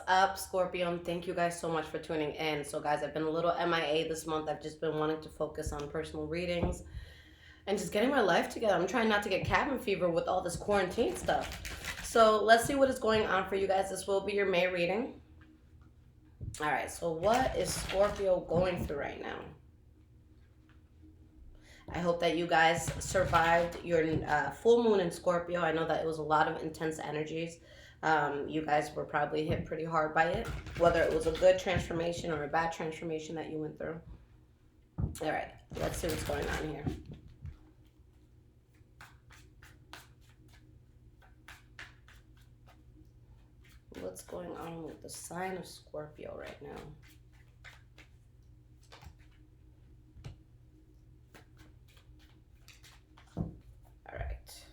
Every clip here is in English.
up, Scorpio? And thank you guys so much for tuning in. So, guys, I've been a little MIA this month. I've just been wanting to focus on personal readings and just getting my life together. I'm trying not to get cabin fever with all this quarantine stuff. So, let's see what is going on for you guys. This will be your May reading. All right, so what is Scorpio going through right now? I hope that you guys survived your full moon in Scorpio. I know that it was a lot of intense energies. You guys were probably hit pretty hard by it, whether it was a good transformation or a bad transformation that you went through. All right, let's see what's going on here. What's going on with the sign of Scorpio right now? All right.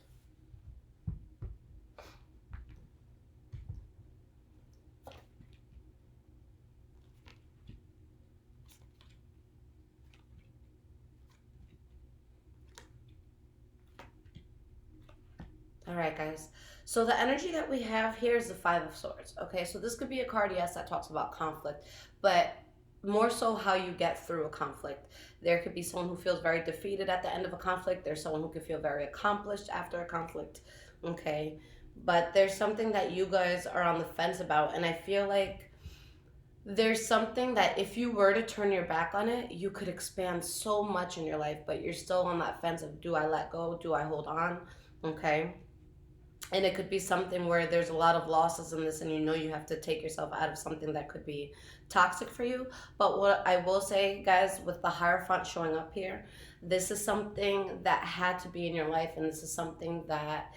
All right, guys. So the energy that we have here is the Five of Swords. Okay, so this could be a card, yes, that talks about conflict, but more so how you get through a conflict. There could be someone who feels very defeated at the end of a conflict. There's someone who could feel very accomplished after a conflict. Okay, but there's something that you guys are on the fence about, and I feel like there's something that if you were to turn your back on it, you could expand so much in your life, but you're still on that fence of, do I let go? Do I hold on? Okay. And it could be something where there's a lot of losses in this and you know you have to take yourself out of something that could be toxic for you. But what I will say, guys, with the Hierophant showing up here, this is something that had to be in your life, and this is something that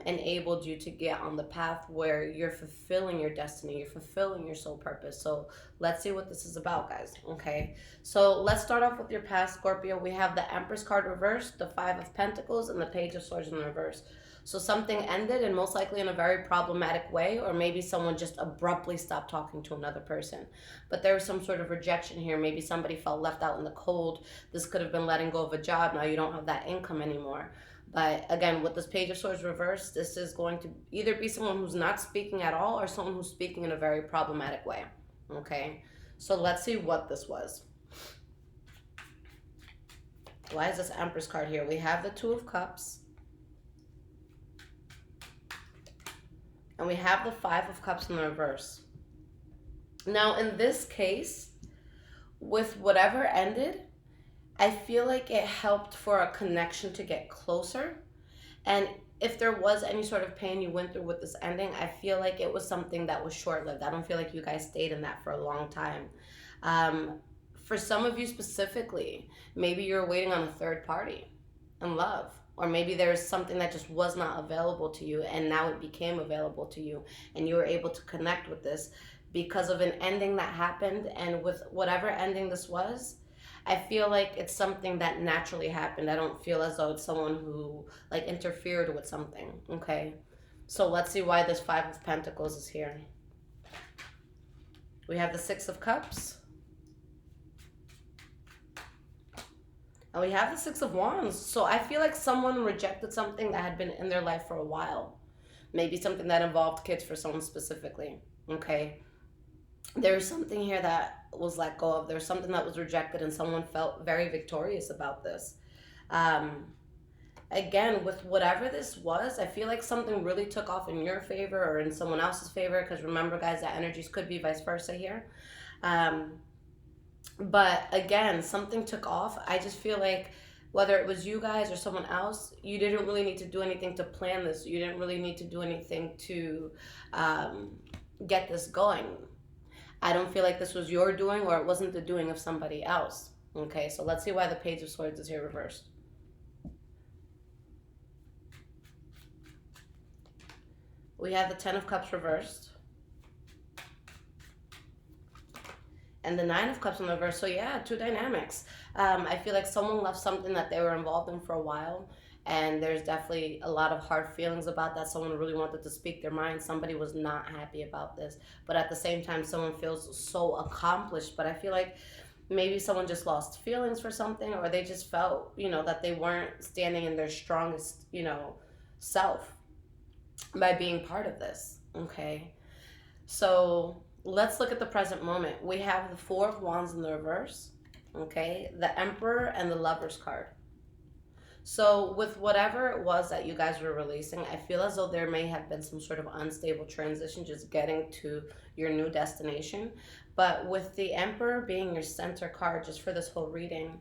enabled you to get on the path where you're fulfilling your destiny, you're fulfilling your soul purpose. So let's see what this is about, guys. Okay, so let's start off with your past, Scorpio. We have the Empress card reversed, the Five of Pentacles, and the Page of Swords in reverse. So something ended, and most likely in a very problematic way, or maybe someone just abruptly stopped talking to another person. But there was some sort of rejection here. Maybe somebody felt left out in the cold. This could have been letting go of a job. Now you don't have that income anymore. But again, with this Page of Swords reversed, this is going to either be someone who's not speaking at all or someone who's speaking in a very problematic way. Okay, so let's see what this was. Why is this Empress card here? We have the Two of Cups. And we have the Five of Cups in the reverse. Now, in this case, with whatever ended, I feel like it helped for a connection to get closer. And if there was any sort of pain you went through with this ending, I feel like it was something that was short-lived. I don't feel like you guys stayed in that for a long time. For some of you specifically, maybe you're waiting on a third party in love. Or maybe there's something that just was not available to you and now it became available to you and you were able to connect with this because of an ending that happened. And with whatever ending this was, I feel like it's something that naturally happened. I don't feel as though it's someone who like interfered with something. Okay, so let's see why this Five of Pentacles is here. We have the Six of Cups. And we have the Six of Wands. So I feel like someone rejected something that had been in their life for a while. Maybe something that involved kids for someone specifically. Okay. There's something here that was let go of. There's something that was rejected and someone felt very victorious about this. Again, with whatever this was, I feel like something really took off in your favor or in someone else's favor. Because remember, guys, that energies could be vice versa here. But again, something took off. I just feel like whether it was you guys or someone else, you didn't really need to do anything to plan this. You didn't really need to do anything to get this going. I don't feel like this was your doing or it wasn't the doing of somebody else. Okay, so let's see why the Page of Swords is here reversed. We have the Ten of Cups reversed. And the Nine of Cups in the reverse. So yeah, two dynamics. I feel like someone left something that they were involved in for a while. And there's definitely a lot of hard feelings about that. Someone really wanted to speak their mind. Somebody was not happy about this. But at the same time, someone feels so accomplished. But I feel like maybe someone just lost feelings for something. Or they just felt, that they weren't standing in their strongest, self by being part of this. Okay. So let's look at the present moment. We have the Four of Wands in the reverse, okay? The Emperor and the Lover's card. So, with whatever it was that you guys were releasing, I feel as though there may have been some sort of unstable transition just getting to your new destination. But with the Emperor being your center card just for this whole reading,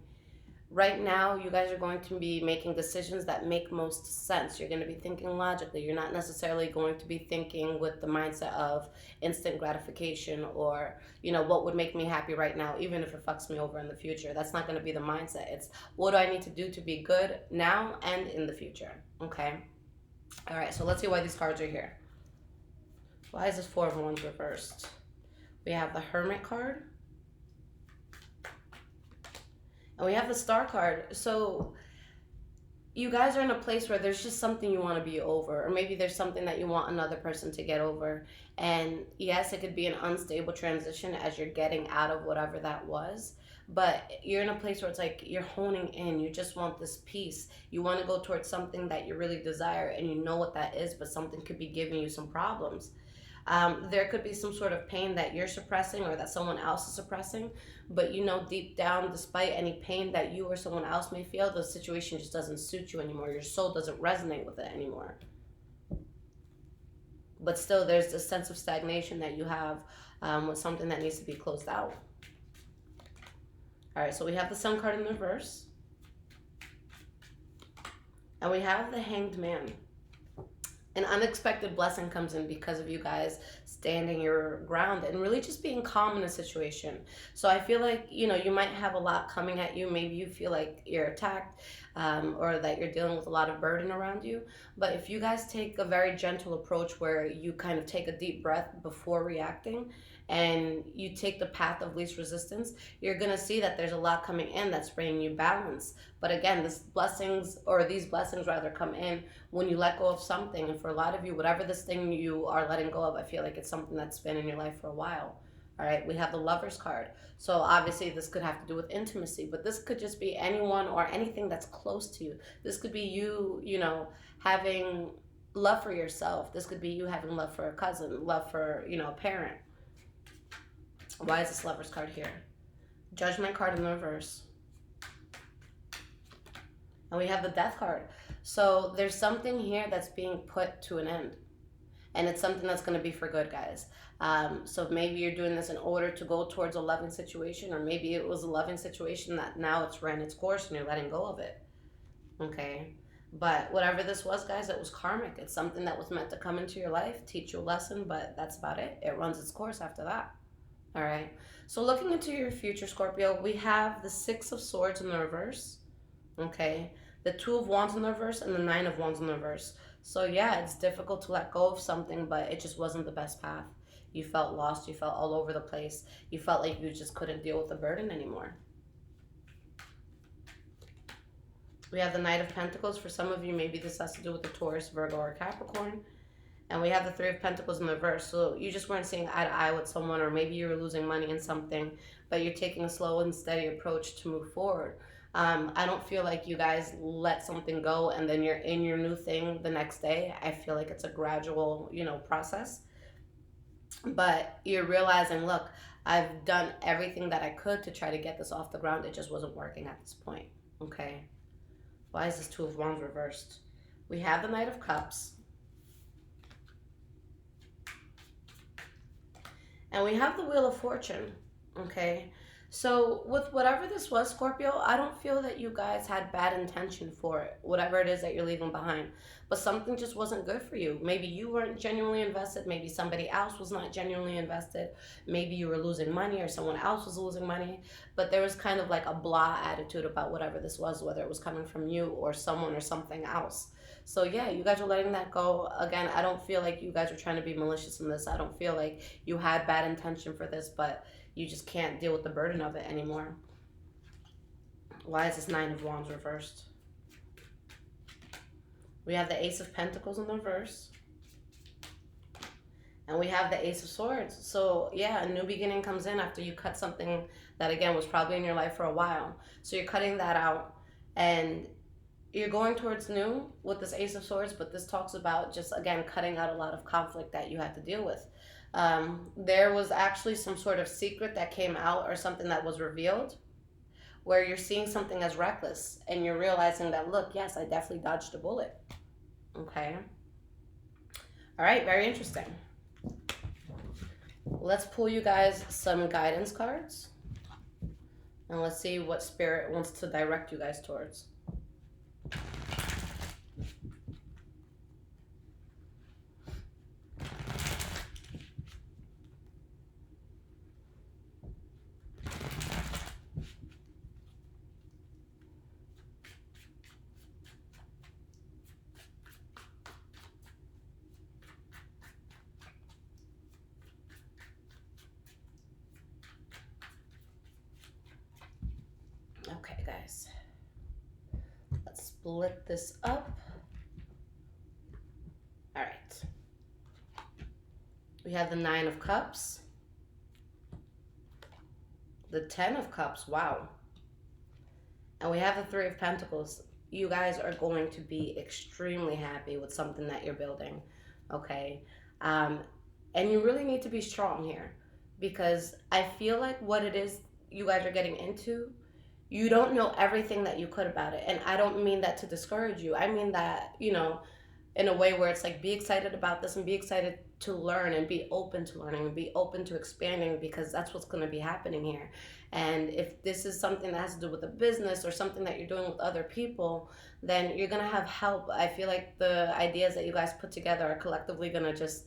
right now you guys are going to be making decisions that make most sense. You're going to be thinking logically. You're not necessarily going to be thinking with the mindset of instant gratification or, what would make me happy right now, even if it fucks me over in the future. That's not going to be the mindset. It's what do I need to do to be good now and in the future. Okay. All right. So let's see why these cards are here. Why is this Four of Wands reversed? We have the Hermit card. And we have the Star card. So you guys are in a place where there's just something you want to be over, or maybe there's something that you want another person to get over. And yes, it could be an unstable transition as you're getting out of whatever that was. But you're in a place where it's like you're honing in. You just want this peace. You want to go towards something that you really desire, and you know what that is, but something could be giving you some problems. There could be some sort of pain that you're suppressing or that someone else is suppressing, but deep down, despite any pain that you or someone else may feel, the situation just doesn't suit you anymore. Your soul doesn't resonate with it anymore. But still, there's this sense of stagnation that you have with something that needs to be closed out. All right, so we have the Sun card in the reverse. And we have the Hanged Man. An unexpected blessing comes in because of you guys standing your ground and really just being calm in a situation. So I feel like, you might have a lot coming at you. Maybe you feel like you're attacked or that you're dealing with a lot of burden around you. But if you guys take a very gentle approach where you kind of take a deep breath before reacting and you take the path of least resistance, you're going to see that there's a lot coming in that's bringing you balance. But again, these blessings rather come in when you let go of something. And for a lot of you, whatever this thing you are letting go of, I feel like it's something that's been in your life for a while. All right, we have the Lover's card. So obviously this could have to do with intimacy, but this could just be anyone or anything that's close to you. This could be you, having love for yourself. This could be you having love for a cousin, love for, a parent. Why is this Lover's card here? Judgment card in the reverse. And we have the Death card. So there's something here that's being put to an end. And it's something that's going to be for good, guys. So maybe you're doing this in order to go towards a loving situation, or maybe it was a loving situation that now it's ran its course and you're letting go of it. Okay? But whatever this was, guys, it was karmic. It's something that was meant to come into your life, teach you a lesson, but that's about it. It runs its course after that. All right. So looking into your future, Scorpio, we have the Six of Swords in the reverse. Okay. The Two of Wands in the reverse and the Nine of Wands in the reverse. So yeah, it's difficult to let go of something, but it just wasn't the best path. You felt lost. You felt all over the place. You felt like you just couldn't deal with the burden anymore. We have the Knight of Pentacles. For some of you, maybe this has to do with the Taurus, Virgo, or Capricorn. And we have the Three of Pentacles in the reverse. So you just weren't seeing eye to eye with someone, or maybe you were losing money in something, but you're taking a slow and steady approach to move forward. I don't feel like you guys let something go and then you're in your new thing the next day. I feel like it's a gradual, process. But you're realizing, look, I've done everything that I could to try to get this off the ground. It just wasn't working at this point. Okay. Why is this Two of Wands reversed? We have the Knight of Cups. And we have the Wheel of Fortune. Okay. So with whatever this was, Scorpio, I don't feel that you guys had bad intention for it, whatever it is that you're leaving behind. But something just wasn't good for you. Maybe you weren't genuinely invested. Maybe somebody else was not genuinely invested. Maybe you were losing money or someone else was losing money. But there was kind of like a blah attitude about whatever this was, whether it was coming from you or someone or something else. So yeah, you guys are letting that go. Again, I don't feel like you guys are trying to be malicious in this. I don't feel like you had bad intention for this, but you just can't deal with the burden of it anymore. Why is this Nine of Wands reversed? We have the Ace of Pentacles in the reverse. And we have the Ace of Swords. So yeah, a new beginning comes in after you cut something that, again, was probably in your life for a while. So you're cutting that out and you're going towards new with this Ace of Swords, but this talks about just, again, cutting out a lot of conflict that you had to deal with. There was actually some sort of secret that came out or something that was revealed where you're seeing something as reckless and you're realizing that, look, yes, I definitely dodged a bullet. Okay. All right, very interesting. Let's pull you guys some guidance cards and let's see what spirit wants to direct you guys towards. Okay, guys. Let's split this up. All right. We have the 9 of Cups. The 10 of Cups. Wow. And we have the 3 of Pentacles. You guys are going to be extremely happy with something that you're building. Okay. And you really need to be strong here because I feel like what it is you guys are getting into, you don't know everything that you could about it. And I don't mean that to discourage you. I mean that, in a way where it's like, be excited about this and be excited to learn and be open to learning and be open to expanding, because that's what's going to be happening here. And if this is something that has to do with a business or something that you're doing with other people, then you're going to have help. I feel like the ideas that you guys put together are collectively going to just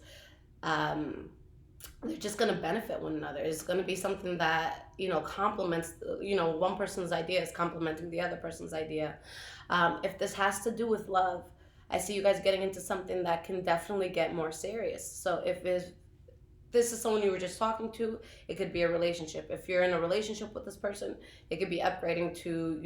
they're just going to benefit one another. It's going to be something that complements, one person's idea is complementing the other person's idea. If this has to do with love, I see you guys getting into something that can definitely get more serious. So if this is someone you were just talking to, it could be a relationship. If you're in a relationship with this person, it could be upgrading to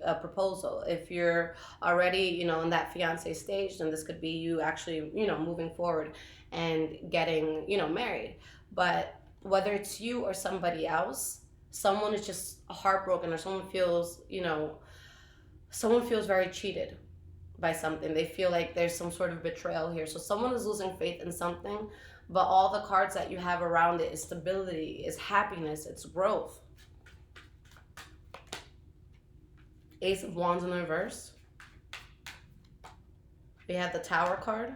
a proposal. If you're already in that fiance stage, then this could be you actually moving forward and getting married. But whether it's you or somebody else, someone is just heartbroken, or someone feels very cheated by something. They feel like there's some sort of betrayal here. So someone is losing faith in something, but all the cards that you have around it is stability, is happiness, it's growth. Ace of Wands in the reverse. We have the Tower card.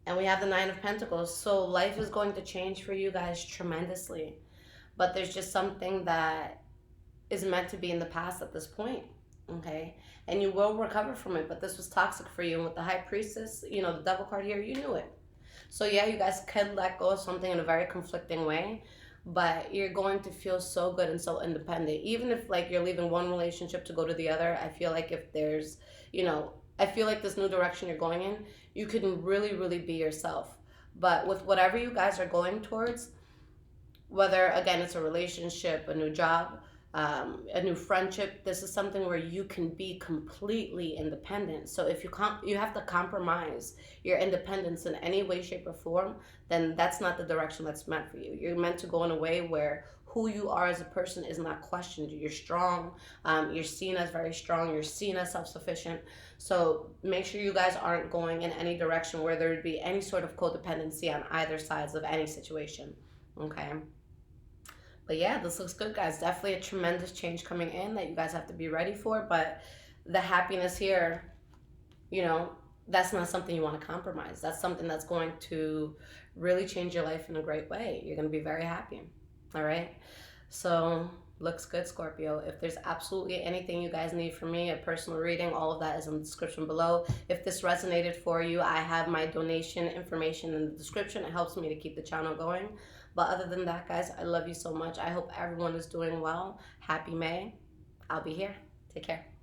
And we have the 9 of Pentacles. So life is going to change for you guys tremendously. But there's just something that is meant to be in the past at this point. Okay? And you will recover from it. But this was toxic for you. And with the High Priestess, the Devil card here, you knew it. So yeah, you guys could let go of something in a very conflicting way. But you're going to feel so good and so independent. Even if you're leaving one relationship to go to the other, I feel like if there's, I feel like this new direction you're going in, you can really, really be yourself. But with whatever you guys are going towards, whether, again, it's a relationship, a new job, a new friendship, this is something where you can be completely independent. So if you have to compromise your independence in any way, shape, or form, then that's not the direction that's meant for you. You're meant to go in a way where who you are as a person is not questioned. You're strong. You're seen as very strong. You're seen as self-sufficient. So make sure you guys aren't going in any direction where there would be any sort of codependency on either sides of any situation. Okay? But yeah, this looks good, guys. Definitely a tremendous change coming in that you guys have to be ready for. But the happiness here, that's not something you want to compromise. That's something that's going to really change your life in a great way. You're going to be very happy. All right? So looks good, Scorpio. If there's absolutely anything you guys need from me, a personal reading, all of that is in the description below. If this resonated for you, I have my donation information in the description. It helps me to keep the channel going. But other than that, guys, I love you so much. I hope everyone is doing well. Happy May. I'll be here. Take care.